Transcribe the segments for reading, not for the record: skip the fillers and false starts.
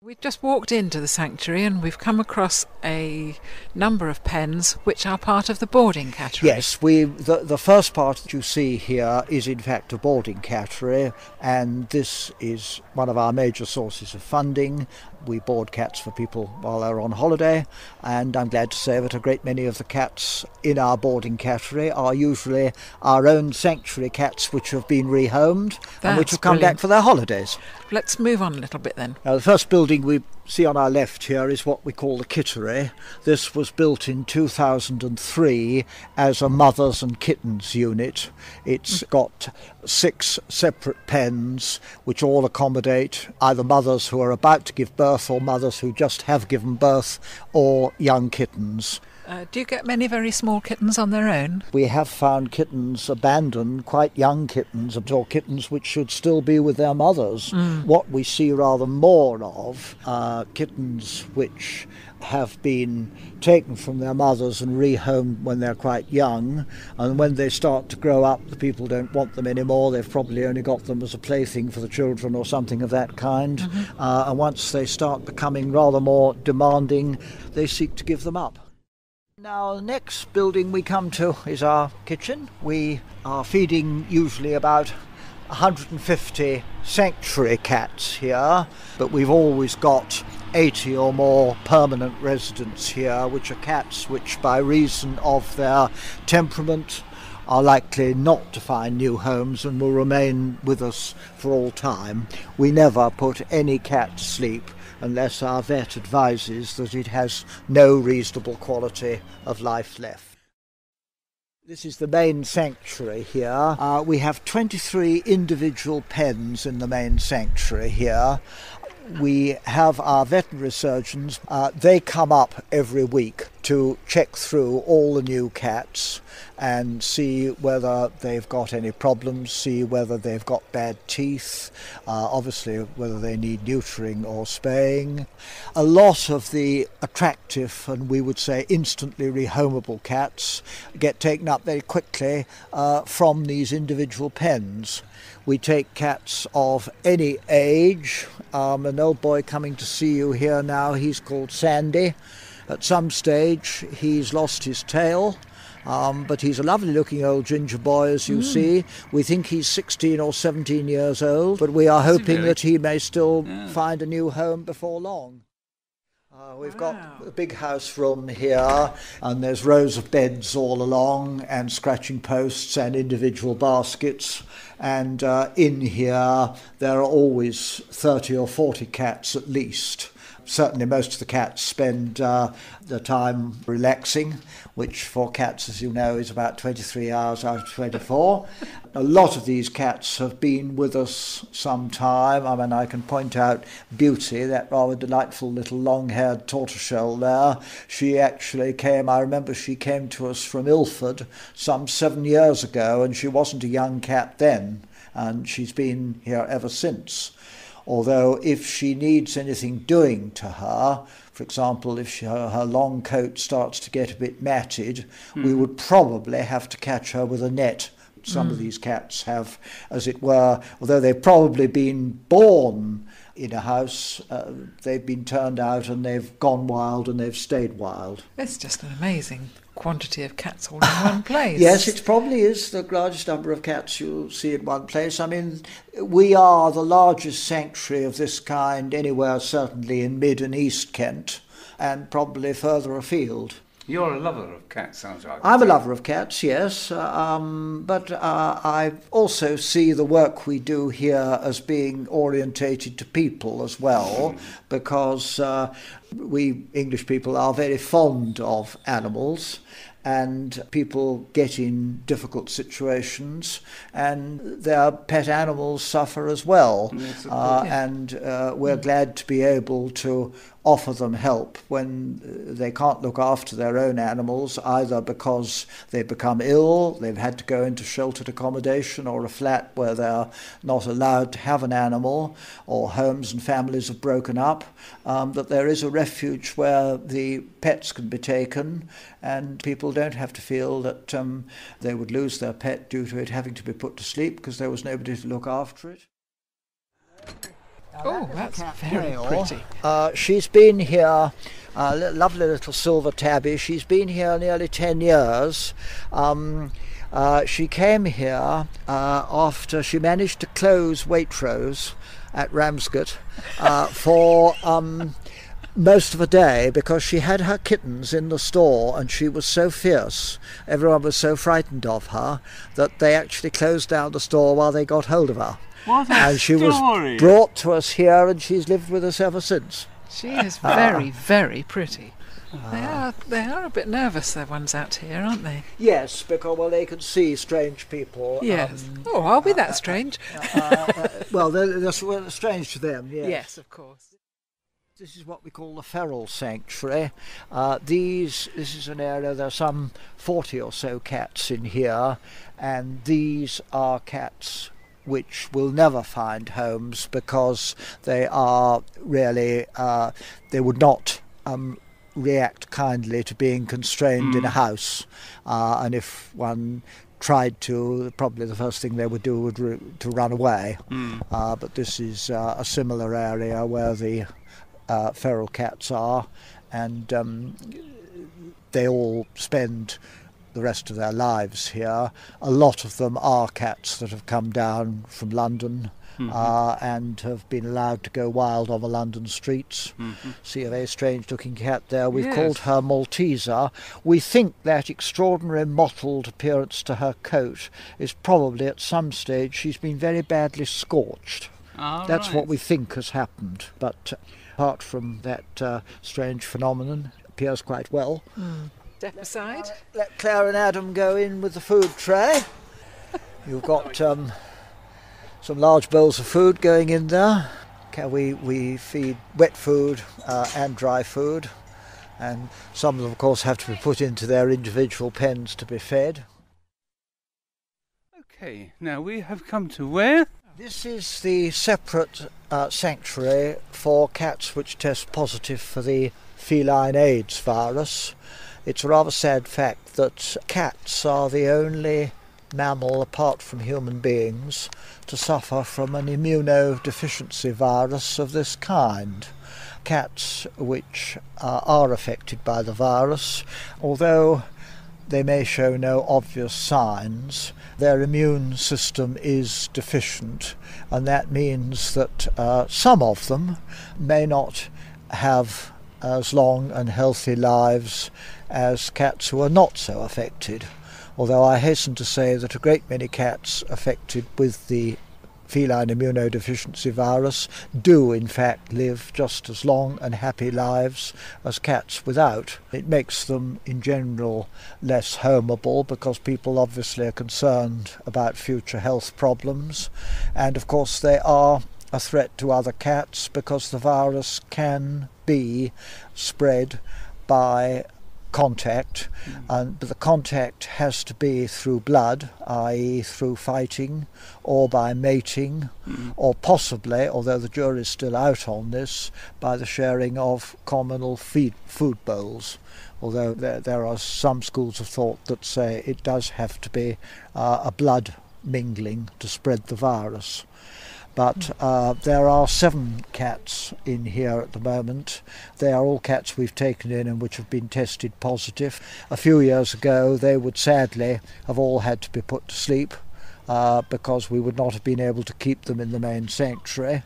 We've just walked into the sanctuary and we've come across a number of pens which are part of the boarding cattery. Yes, the first part that you see here is in fact a boarding cattery, and this is one of our major sources of funding. We board cats for people while they're on holiday, and I'm glad to say that a great many of the cats in our boarding cattery are usually our own sanctuary cats which have been rehomed and which have come back for their holidays. Let's move on a little bit then. Now, the first building we see on our left here is what we call the kittery. This was built in 2003 as a mothers and kittens unit. It's got 6 separate pens which all accommodate either mothers who are about to give birth or mothers who just have given birth or young kittens. Do you get many very small kittens on their own? We have found kittens abandoned, quite young kittens, or kittens which should still be with their mothers. What we see rather more of are kittens which have been taken from their mothers and rehomed when they're quite young, and when they start to grow up the people don't want them anymore. They've probably only got them as a plaything for the children or something of that kind, and once they start becoming rather more demanding they seek to give them up. Now, the next building we come to is our kitchen. We are feeding usually about 150 sanctuary cats here, but we've always got 80 or more permanent residents here, which are cats which, by reason of their temperament, are likely not to find new homes and will remain with us for all time. We never put any cat to sleep unless our vet advises that it has no reasonable quality of life left. This is the main sanctuary here. We have 23 individual pens in the main sanctuary here. We have our veterinary surgeons. They come up every week to check through all the new cats and see whether they've got any problems, see whether they've got bad teeth, obviously whether they need neutering or spaying. A lot of the attractive and we would say instantly rehomable cats get taken up very quickly from these individual pens. We take cats of any age. An old boy coming to see you here now, he's called Sandy. At some stage he's lost his tail, but he's a lovely looking old ginger boy, as you see. We think he's 16 or 17 years old, but we are hoping that he may still find a new home before long. We've got a big house room here, and there's rows of beds all along and scratching posts and individual baskets, and in here there are always 30 or 40 cats at least. Certainly most of the cats spend the time relaxing, which for cats, as you know, is about 23 hours out of 24. A lot of these cats have been with us some time. I mean, I can point out Beauty, that rather delightful little long-haired tortoiseshell there. She actually came, I remember she came to us from Ilford some 7 years ago, and she wasn't a young cat then, and she's been here ever since. Although if she needs anything doing to her, for example, if her long coat starts to get a bit matted, we would probably have to catch her with a net. Some of these cats have, as it were, although they've probably been born in a house, they've been turned out and they've gone wild and they've stayed wild. It's just an amazing quantity of cats all in one place. Yes, it probably is the largest number of cats you'll see in one place. I mean, we are the largest sanctuary of this kind anywhere, certainly in Mid and East Kent, and probably further afield. You're a lover of cats, sounds like. I'm a lover of cats, yes, but I also see the work we do here as being orientated to people as well, because we English people are very fond of animals, and people get in difficult situations and their pet animals suffer as well. Yes, and we're glad to be able to offer them help when they can't look after their own animals, either because they've become ill, they've had to go into sheltered accommodation or a flat where they're not allowed to have an animal, or homes and families have broken up, that there is a refuge where the pets can be taken and people don't have to feel that they would lose their pet due to it having to be put to sleep because there was nobody to look after it. Oh, that's very pretty. She's been here, lovely little silver tabby. She's been here nearly 10 years. She came here after she managed to close Waitrose at Ramsgate for most of the day, because she had her kittens in the store and she was so fierce, everyone was so frightened of her, that they actually closed down the store while they got hold of her. What a and she was story. brought to us here, and she's lived with us ever since. She is very, very pretty. They are a bit nervous, the ones out here, aren't they? Yes, because, well, they can see strange people. Yes. Are we that strange? Well, they're strange to them, yes. Yes, of course. This is what we call the feral sanctuary. This is an area, there are some 40 or so cats in here, and these are cats which will never find homes because they are really, they would not react kindly to being constrained in a house. And if one tried to, probably the first thing they would do would to run away. But this is a similar area where the feral cats are, and they all spend the rest of their lives here. A lot of them are cats that have come down from London and have been allowed to go wild on the London streets. See a very strange looking cat there. We've called her Malteser. We think that extraordinary mottled appearance to her coat is probably at some stage she's been very badly scorched. That's what we think has happened. But apart from that strange phenomenon, it appears quite well. Step aside. Let Claire and Adam go in with the food tray. You've got some large bowls of food going in there. We feed wet food and dry food, and some of them, of course, have to be put into their individual pens to be fed. Okay, now we have come to where? This is the separate sanctuary for cats which test positive for the feline AIDS virus. It's a rather sad fact that cats are the only mammal, apart from human beings, to suffer from an immunodeficiency virus of this kind. Cats which are affected by the virus, although they may show no obvious signs, their immune system is deficient, and that means that some of them may not have as long and healthy lives as cats who are not so affected. Although I hasten to say that a great many cats affected with the feline immunodeficiency virus do in fact live just as long and happy lives as cats without. It makes them in general less homeable because people obviously are concerned about future health problems, and of course they are a threat to other cats because the virus can be spread by contact, but the contact has to be through blood, i.e. through fighting, or by mating, or possibly, although the jury's still out on this, by the sharing of communal food bowls. Although there are some schools of thought that say it does have to be a blood mingling to spread the virus. But there are 7 cats in here at the moment. They are all cats we've taken in and which have been tested positive. A few years ago they would sadly have all had to be put to sleep because we would not have been able to keep them in the main sanctuary.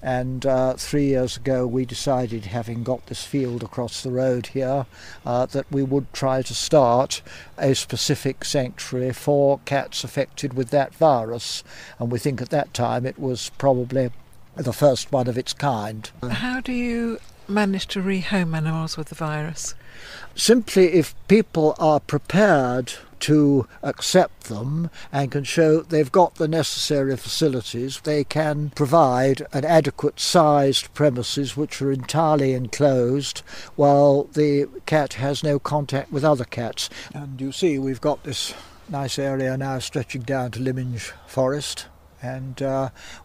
And 3 years ago we decided, having got this field across the road here, that we would try to start a specific sanctuary for cats affected with that virus. And we think at that time it was probably the first one of its kind. How do you manage to rehome animals with the virus? Simply, if people are prepared to accept them and can show they've got the necessary facilities, they can provide an adequate sized premises which are entirely enclosed while the cat has no contact with other cats. And you see we've got this nice area now stretching down to Lyminge Forest, and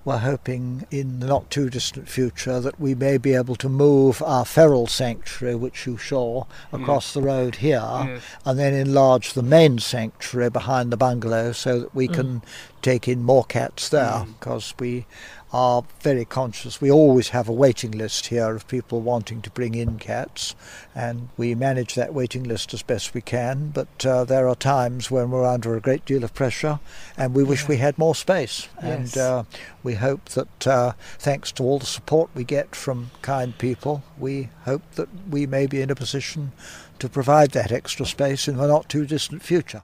we're hoping in the not too distant future that we may be able to move our feral sanctuary, which you saw, across the road here, and then enlarge the main sanctuary behind the bungalow so that we can take in more cats there, because we are very conscious. We always have a waiting list here of people wanting to bring in cats, and we manage that waiting list as best we can, but there are times when we're under a great deal of pressure and we wish we had more space. Yes. And we hope that thanks to all the support we get from kind people, we hope that we may be in a position to provide that extra space in the not too distant future.